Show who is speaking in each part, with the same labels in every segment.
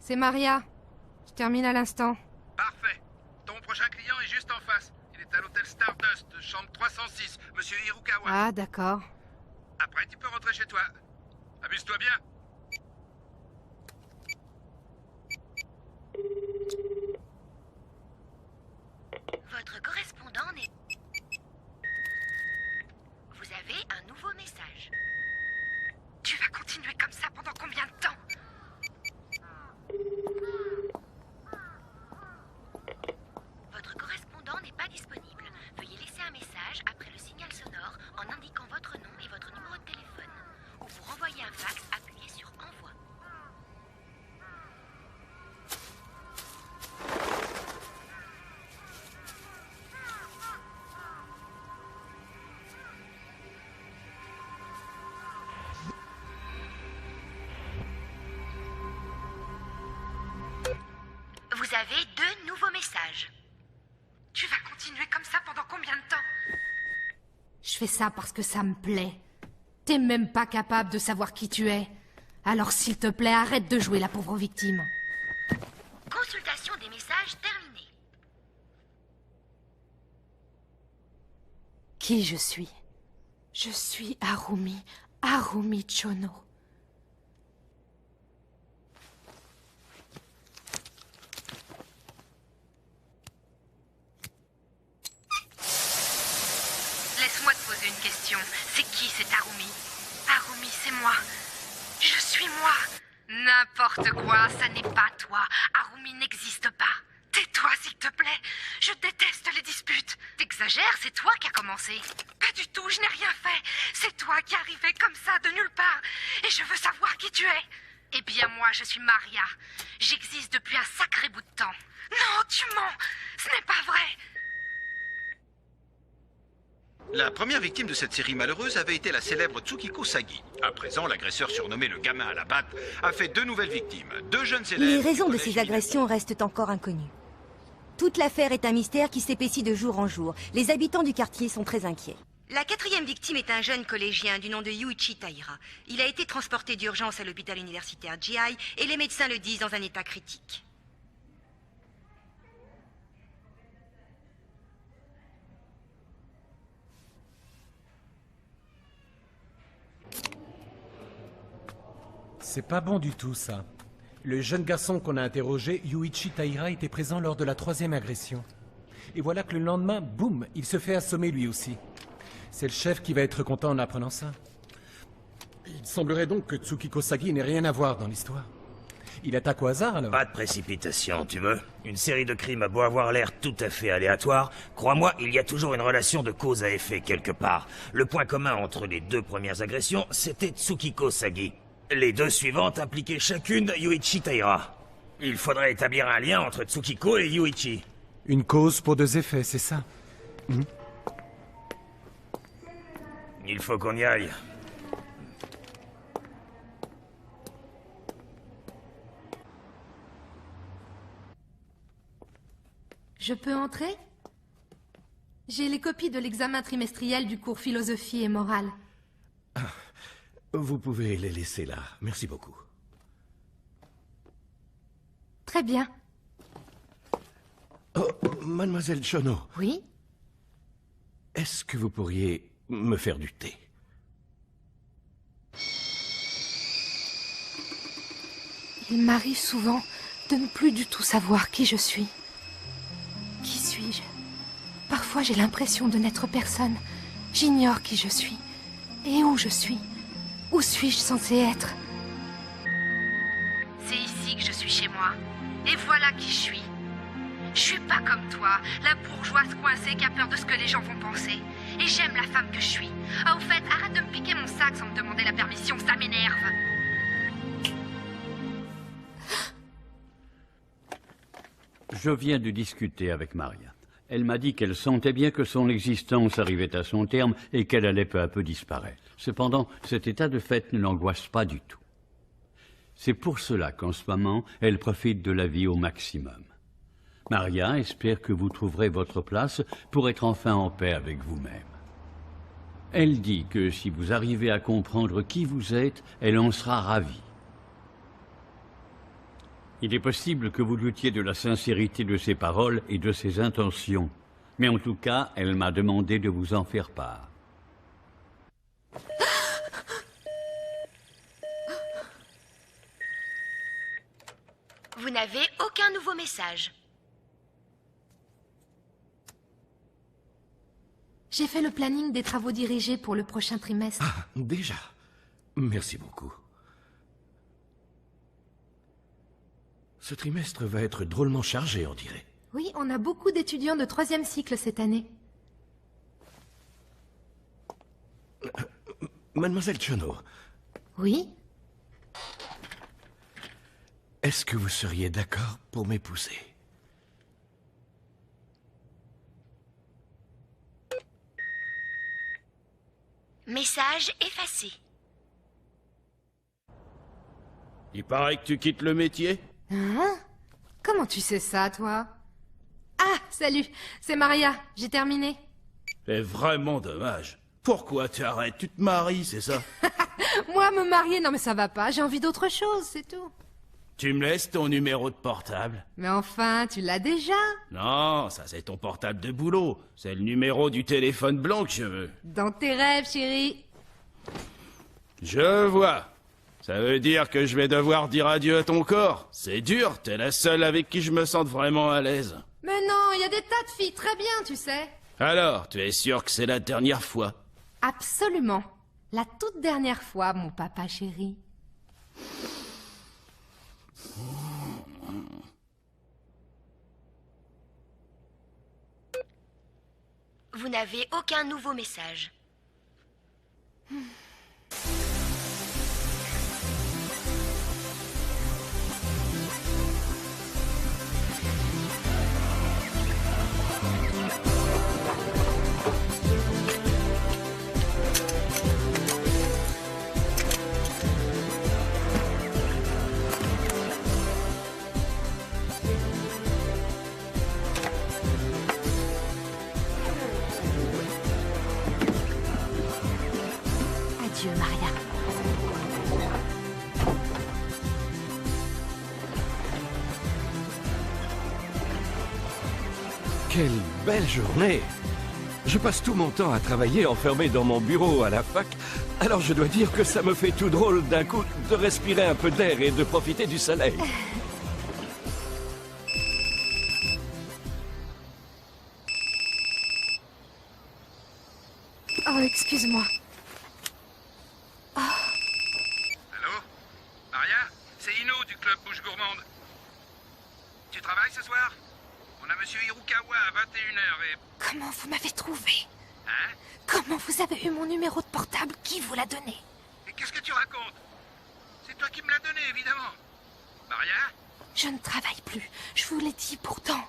Speaker 1: C'est Maria. Je termine à l'instant.
Speaker 2: Parfait. Ton prochain client est juste en face. Il est à l'hôtel Stardust, chambre 306, Monsieur Hirukawa.
Speaker 1: Ah, d'accord.
Speaker 2: Après, tu peux rentrer chez toi. Amuse-toi bien.
Speaker 3: Votre correspondant n'est... Vous avez un nouveau message. Tu vas continuer comme ça pendant combien de temps? Votre correspondant n'est pas disponible. Veuillez laisser un message après le signal sonore en indiquant votre nom et votre numéro de téléphone. Ou pour envoyer un fax, appuyez sur Envoi. Vous avez 2 nouveaux messages. Tu vas continuer comme ça pendant combien de temps?
Speaker 1: Je fais ça parce que ça me plaît. T'es même pas capable de savoir qui tu es. Alors s'il te plaît, arrête de jouer la pauvre victime.
Speaker 3: Consultation des messages terminée.
Speaker 1: Qui je suis? Je suis Harumi Chono.
Speaker 3: Laisse-moi te poser une question. C'est qui cet Harumi? Harumi, c'est moi. Je suis moi. N'importe quoi, ça n'est pas toi. Harumi n'existe pas. Tais-toi, s'il te plaît. Je déteste les disputes. T'exagères, c'est toi qui as commencé. Pas du tout, je n'ai rien fait. C'est toi qui es arrivé comme ça, de nulle part. Et je veux savoir qui tu es. Eh bien, moi, je suis Maria. J'existe depuis un sacré bout de temps. Non, tu mens. Ce n'est pas vrai.
Speaker 2: La première victime de cette série malheureuse avait été la célèbre Tsukiko Sagi. À présent, l'agresseur surnommé le gamin à la batte a fait 2 nouvelles victimes. 2 jeunes élèves...
Speaker 4: Les raisons
Speaker 2: du
Speaker 4: de
Speaker 2: collège
Speaker 4: ces agressions restent encore inconnues. Toute l'affaire est un mystère qui s'épaissit de jour en jour. Les habitants du quartier sont très inquiets. La 4e victime est un jeune collégien du nom de Yuichi Taira. Il a été transporté d'urgence à l'hôpital universitaire GI et les médecins le disent dans un état critique.
Speaker 5: C'est pas bon du tout, ça. Le jeune garçon qu'on a interrogé, Yuichi Taira, était présent lors de la 3e agression. Et voilà que le lendemain, boum, il se fait assommer lui aussi. C'est le chef qui va être content en apprenant ça. Il semblerait donc que Tsukiko Sagi n'ait rien à voir dans l'histoire. Il attaque au hasard, alors?
Speaker 6: Pas de précipitation, tu veux? Une série de crimes a beau avoir l'air tout à fait aléatoire, crois-moi, il y a toujours une relation de cause à effet quelque part. Le point commun entre les 2 premières agressions, c'était Tsukiko Sagi. Les 2 suivantes impliquaient chacune Yuichi Taira. Il faudrait établir un lien entre Tsukiko et Yuichi.
Speaker 5: Une cause pour 2 effets, c'est ça?
Speaker 6: Il faut qu'on y aille.
Speaker 1: Je peux entrer? J'ai les copies de l'examen trimestriel du cours philosophie et morale.
Speaker 7: Vous pouvez les laisser là. Merci beaucoup.
Speaker 1: Très bien.
Speaker 7: Oh, mademoiselle Chono,
Speaker 1: Oui?
Speaker 7: est-ce que vous pourriez me faire du thé?
Speaker 1: Il m'arrive souvent de ne plus du tout savoir qui je suis. Qui suis-je? Parfois j'ai l'impression de n'être personne. J'ignore qui je suis. Et où je suis. Où suis-je censé être?
Speaker 3: C'est ici que je suis chez moi. Et voilà qui je suis. Je suis pas comme toi, la bourgeoise coincée qui a peur de ce que les gens vont penser. Et j'aime la femme que je suis. Ah, au fait, arrête de me piquer mon sac sans me demander la permission, ça m'énerve.
Speaker 8: Je viens de discuter avec Maria. Elle m'a dit qu'elle sentait bien que son existence arrivait à son terme et qu'elle allait peu à peu disparaître. Cependant, cet état de fait ne l'angoisse pas du tout. C'est pour cela qu'en ce moment, elle profite de la vie au maximum. Maria espère que vous trouverez votre place pour être enfin en paix avec vous-même. Elle dit que si vous arrivez à comprendre qui vous êtes, elle en sera ravie. Il est possible que vous doutiez de la sincérité de ses paroles et de ses intentions. Mais en tout cas, elle m'a demandé de vous en faire part.
Speaker 3: Vous n'avez aucun nouveau message.
Speaker 1: J'ai fait le planning des travaux dirigés pour le prochain trimestre.
Speaker 7: Ah, déjà. Merci beaucoup. Ce trimestre va être drôlement chargé, on dirait.
Speaker 1: Oui, on a beaucoup d'étudiants de 3e cycle cette année.
Speaker 7: Mademoiselle Chono,
Speaker 1: Oui?
Speaker 7: est-ce que vous seriez d'accord pour m'épouser?
Speaker 3: Message effacé.
Speaker 9: Il paraît que tu quittes le métier?
Speaker 1: Hein? Comment tu sais ça, toi? Ah, salut, c'est Maria, j'ai terminé.
Speaker 9: C'est vraiment dommage. Pourquoi tu arrêtes? Tu te maries, c'est ça?
Speaker 1: Moi, me marier, non mais ça va pas, j'ai envie d'autre chose, c'est tout.
Speaker 9: Tu me laisses ton numéro de portable?
Speaker 1: Mais enfin, tu l'as déjà?
Speaker 9: Non, ça c'est ton portable de boulot. C'est le numéro du téléphone blanc que je veux.
Speaker 1: Dans tes rêves, chérie.
Speaker 9: Je vois. Ça veut dire que je vais devoir dire adieu à ton corps. C'est dur, t'es la seule avec qui je me sente vraiment à l'aise.
Speaker 1: Mais non, il y a des tas de filles très bien, tu sais.
Speaker 9: Alors, tu es sûr que c'est la dernière fois?
Speaker 1: Absolument. La toute dernière fois, mon papa chéri.
Speaker 3: Vous n'avez aucun nouveau message.
Speaker 1: Adieu, Maria.
Speaker 7: Quelle belle journée! Je passe tout mon temps à travailler enfermé dans mon bureau à la fac, alors je dois dire que ça me fait tout drôle d'un coup de respirer un peu d'air et de profiter du soleil.
Speaker 1: Oh, excuse-moi.
Speaker 2: Allô? Maria? C'est Ino du club Bouche Gourmande. Tu travailles ce soir? On a monsieur Hirukawa à 21h et...
Speaker 1: Comment vous m'avez trouvé?
Speaker 2: Hein?
Speaker 1: Comment vous avez eu mon numéro de portable? Qui vous l'a donné?
Speaker 2: Et qu'est-ce que tu racontes? C'est toi qui me l'as donné, évidemment. Maria?
Speaker 1: Je ne travaille plus. Je vous l'ai dit pourtant.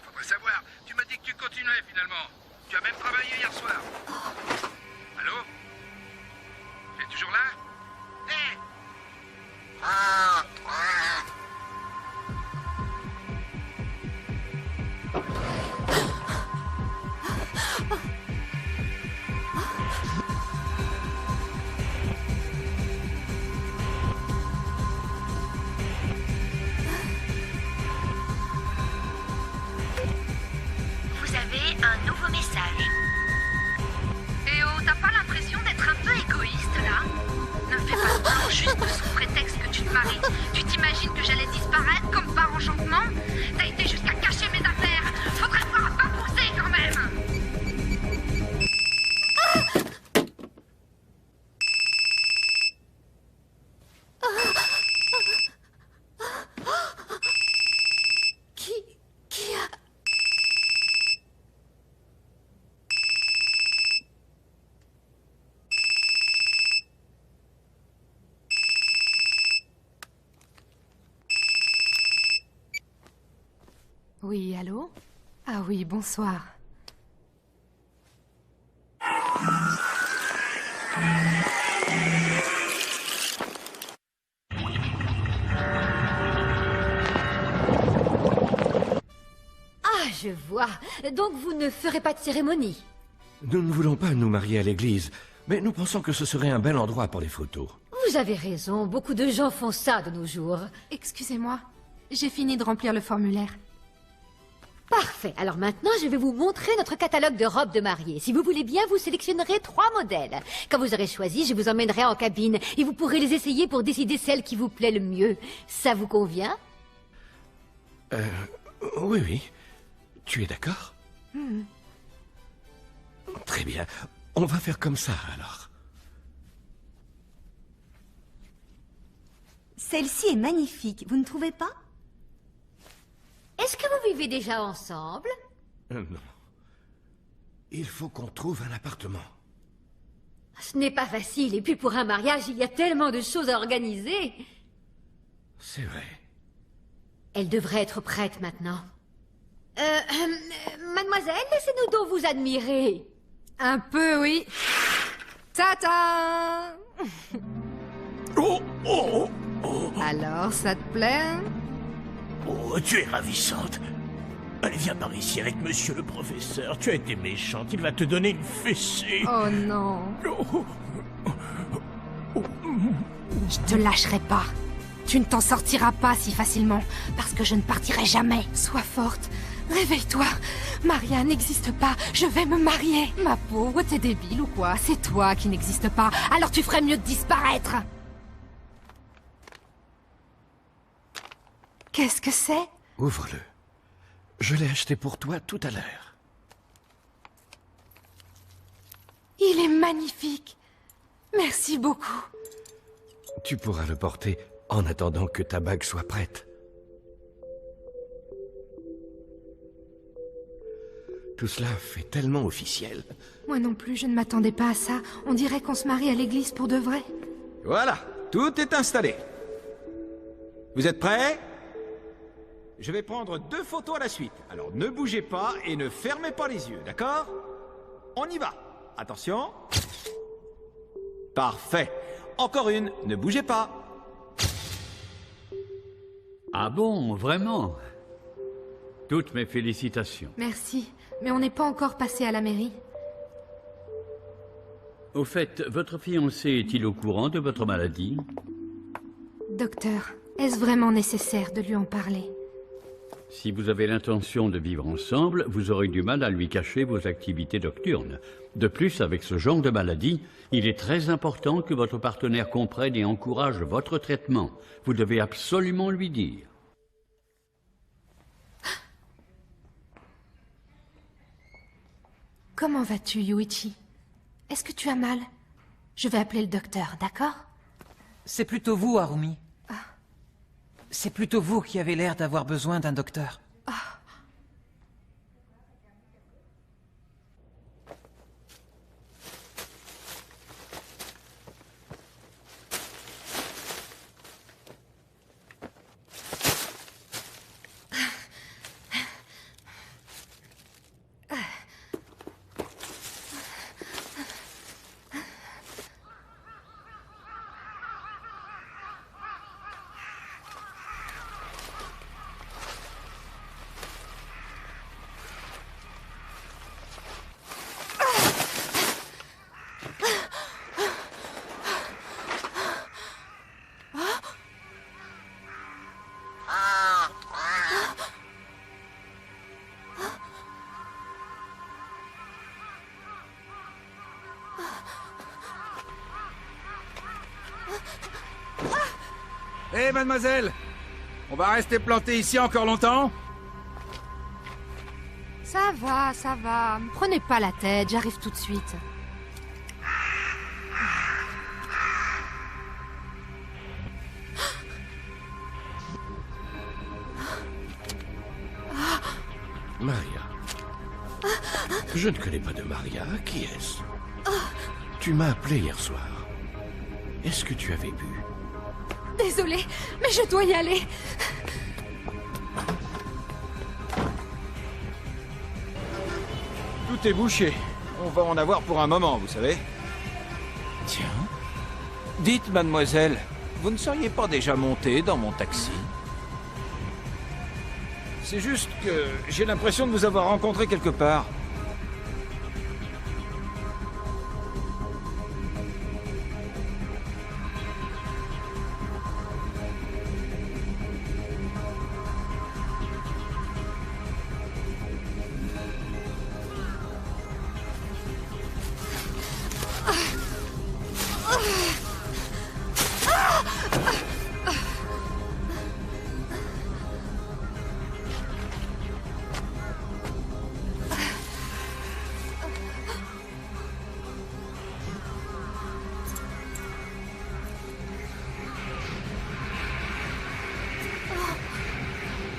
Speaker 2: Faut pas savoir. Tu m'as dit que tu continuais, finalement. Tu as même travaillé hier soir. Allô? Tu es toujours là? Hé!
Speaker 3: Vous avez un nouveau message. Eh oh, t'as pas l'impression d'être un peu égoïste là? Ne fais pas semblant juste sous prétexte que tu te maries. Tu t'imagines que j'allais disparaître comme par enchantement? T'as été jusqu'à cacher mes affaires. Faudrait voir pas pousser quand même.
Speaker 1: Qui a... Oui, allô? Ah oui, bonsoir.
Speaker 4: Ah, je vois. Donc vous ne ferez pas de cérémonie?
Speaker 7: Nous ne voulons pas nous marier à l'église, mais nous pensons que ce serait un bel endroit pour les photos.
Speaker 4: Vous avez raison, beaucoup de gens font ça de nos jours.
Speaker 1: Excusez-moi, J'ai fini de remplir le formulaire.
Speaker 10: Parfait. Alors maintenant, je vais vous montrer notre catalogue de robes de mariée. Si vous voulez bien, vous sélectionnerez 3 modèles. Quand vous aurez choisi, je vous emmènerai en cabine et vous pourrez les essayer pour décider celle qui vous plaît le mieux. Ça vous convient?
Speaker 7: Oui, oui. Tu es d'accord? Très bien. On va faire comme ça, alors.
Speaker 4: Celle-ci est magnifique, vous ne trouvez pas?
Speaker 10: Est-ce que vous vivez déjà ensemble?
Speaker 7: Non. Il faut qu'on trouve un appartement.
Speaker 10: Ce n'est pas facile, et puis pour un mariage, il y a tellement de choses à organiser.
Speaker 7: C'est vrai.
Speaker 10: Elle devrait être prête maintenant. Mademoiselle, laissez-nous donc vous admirer.
Speaker 1: Un peu, oui. Ta-ta! Alors, ça te plaît?
Speaker 6: Oh, tu es ravissante. Allez, viens par ici avec monsieur le professeur. Tu as été méchante, il va te donner une fessée.
Speaker 1: Oh non. Je te lâcherai pas. Tu ne t'en sortiras pas si facilement, parce que je ne partirai jamais. Sois forte. Réveille-toi. Maria n'existe pas. Je vais me marier. Ma pauvre, t'es débile ou quoi? C'est toi qui n'existe pas. Alors tu ferais mieux de disparaître. Qu'est-ce que c'est?
Speaker 7: Ouvre-le. Je l'ai acheté pour toi tout à l'heure.
Speaker 1: Il est magnifique. Merci beaucoup.
Speaker 7: Tu pourras le porter en attendant que ta bague soit prête. Tout cela fait tellement officiel.
Speaker 1: Moi non plus, je ne m'attendais pas à ça. On dirait qu'on se marie à l'église pour de vrai.
Speaker 11: Voilà, tout est installé. Vous êtes prêts? Je vais prendre 2 photos à la suite. Alors ne bougez pas et ne fermez pas les yeux, d'accord? On y va. Attention. Parfait. Encore une, ne bougez pas.
Speaker 8: Ah bon, vraiment? Toutes mes félicitations.
Speaker 1: Merci, mais on n'est pas encore passé à la mairie.
Speaker 8: Au fait, votre fiancé est-il au courant de votre maladie?
Speaker 1: Docteur, est-ce vraiment nécessaire de lui en parler?
Speaker 8: Si vous avez l'intention de vivre ensemble, vous aurez du mal à lui cacher vos activités nocturnes. De plus, avec ce genre de maladie, il est très important que votre partenaire comprenne et encourage votre traitement. Vous devez absolument lui dire.
Speaker 1: Comment vas-tu, Yuichi? Est-ce que tu as mal? Je vais appeler le docteur, d'accord?
Speaker 12: C'est plutôt vous, Harumi. C'est plutôt vous qui avez l'air d'avoir besoin d'un docteur.
Speaker 11: Hé, mademoiselle! On va rester planté ici encore longtemps?
Speaker 1: Ça va, ça va. Prenez pas la tête, j'arrive tout de suite.
Speaker 7: Maria. Je ne connais pas de Maria. Qui est-ce? Tu m'as appelé hier soir. Est-ce que tu avais bu?
Speaker 1: Désolée, mais je dois y aller.
Speaker 11: Tout est bouché. On va en avoir pour un moment, vous savez. Tiens. Dites, mademoiselle, vous ne seriez pas déjà montée dans mon taxi? C'est juste que j'ai l'impression de vous avoir rencontré quelque part.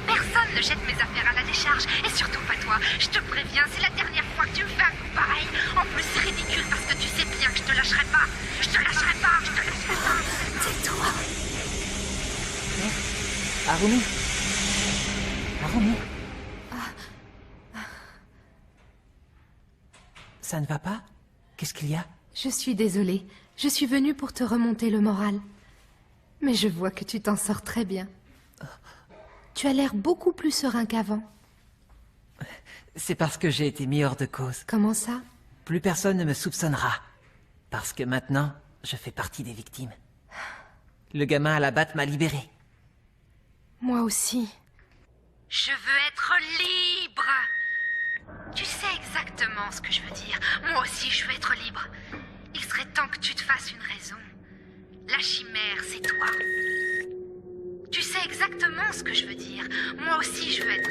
Speaker 3: Personne ne jette mes affaires à la décharge, et surtout pas toi. Je te préviens, c'est la dernière fois que tu me fais un coup pareil. En plus, c'est ridicule parce que tu sais bien que je te lâcherai pas. Je te lâcherai pas, je te lâcherai pas.
Speaker 1: Tais-toi.
Speaker 12: Harumi. Harumi. Ça ne va pas? Qu'est-ce qu'il y a?
Speaker 1: Je suis désolée. Je suis venue pour te remonter le moral. Mais je vois que tu t'en sors très bien. Tu as l'air beaucoup plus serein qu'avant.
Speaker 12: C'est parce que j'ai été mis hors de cause.
Speaker 1: Comment ça?
Speaker 12: Plus personne ne me soupçonnera. Parce que maintenant, je fais partie des victimes. Le gamin à la batte m'a libéré.
Speaker 1: Moi aussi.
Speaker 3: Je veux être libre. Tu sais exactement ce que je veux dire. Moi aussi, je veux être libre. Il serait temps que tu te fasses une raison. La chimère, c'est toi. Tu sais exactement ce que je veux dire. Moi aussi, je veux être...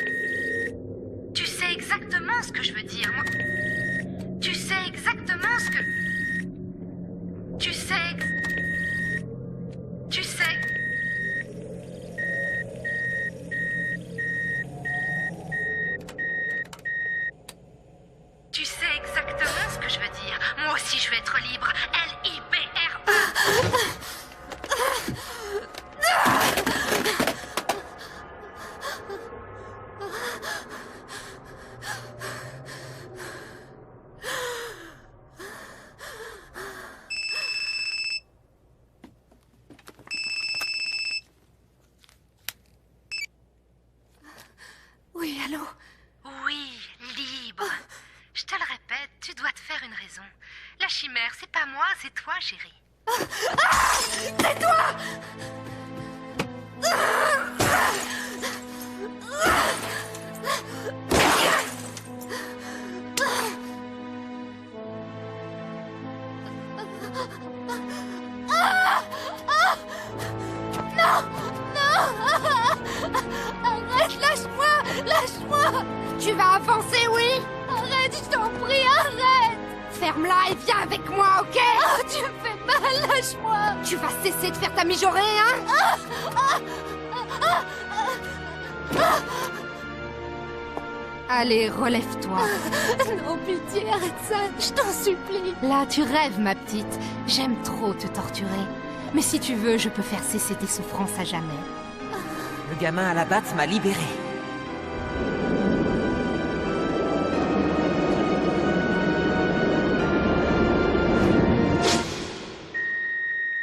Speaker 3: Tu sais exactement ce que je veux dire. Moi... Tu sais exactement ce que... Tu sais... Tu sais... Tu sais exactement ce que je veux dire. Moi aussi, je veux être libre. L-I-B-R-E.
Speaker 1: Oui, allô?
Speaker 3: Oui, libre. Je te le répète, tu dois te faire une raison. La chimère, c'est pas moi, c'est toi, chérie.
Speaker 1: Tais-toi! Non! Non! Arrête, lâche-moi! Lâche-moi! Tu vas avancer, oui? Arrête, je t'en prie, arrête! Ferme-la et viens avec moi, ok? Oh, tu me fais mal, lâche-moi! Tu vas cesser de faire ta mijaurée, hein? Allez, relève-toi. Non, pitié, arrête ça, je t'en supplie. Là, tu rêves, ma petite. J'aime trop te torturer. Mais si tu veux, je peux faire cesser tes souffrances à jamais.
Speaker 12: Le gamin à la batte m'a libéré.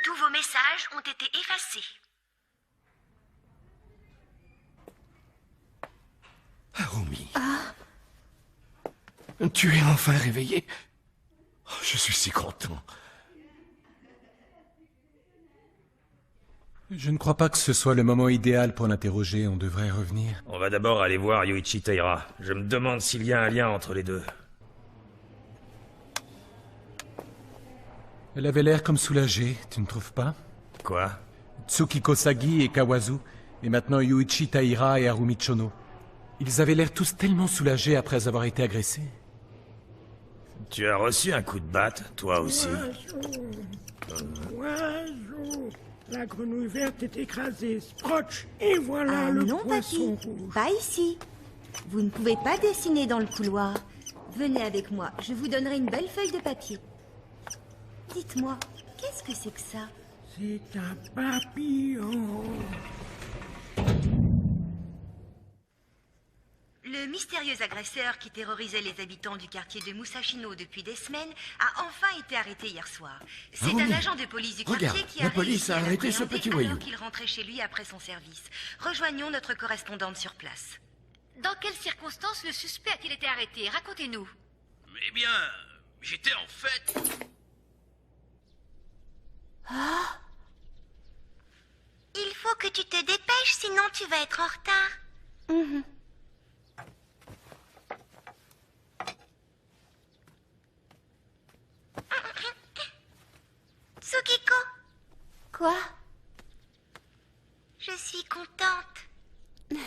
Speaker 4: Tous vos messages ont été effacés.
Speaker 7: Harumi. Tu es enfin réveillé. Oh, je suis si content.
Speaker 5: Je ne crois pas que ce soit le moment idéal pour l'interroger. On devrait revenir.
Speaker 6: On va d'abord aller voir Yuichi Taira. Je me demande s'il y a un lien entre les deux.
Speaker 5: Elle avait l'air comme soulagée, tu ne trouves pas?
Speaker 6: Quoi?
Speaker 5: Tsukiko Sagi et Kawazu, et maintenant Yuichi Taira et Harumi Chono. Ils avaient l'air tous tellement soulagés après avoir été agressés.
Speaker 6: Tu as reçu un coup de batte, toi aussi?
Speaker 13: Oiseau. La grenouille verte est écrasée. Sprotch. Et voilà le
Speaker 4: non,
Speaker 13: poisson
Speaker 4: papy.
Speaker 13: rouge.
Speaker 4: Pas ici. Vous ne pouvez pas dessiner dans le couloir. Venez avec moi, je vous donnerai une belle feuille de papier. Dites-moi, qu'est-ce que c'est que ça?
Speaker 13: C'est un papillon.
Speaker 4: Le mystérieux agresseur qui terrorisait les habitants du quartier de Musashino depuis des semaines a enfin été arrêté hier soir. C'est un agent de police du quartier
Speaker 7: Regarde,
Speaker 4: qui a
Speaker 7: la police
Speaker 4: réussi
Speaker 7: a
Speaker 4: à
Speaker 7: arrêté ce
Speaker 4: l'appréhender
Speaker 7: petit voyou.
Speaker 4: alors qu'il rentrait chez lui après son service. Rejoignons notre correspondante sur place.
Speaker 10: Dans quelles circonstances le suspect a-t-il été arrêté? Racontez-nous.
Speaker 2: Eh bien, j'étais en fait...
Speaker 4: Il faut que tu te dépêches, sinon tu vas être en retard. Tsukiko Quoi? Je suis contente.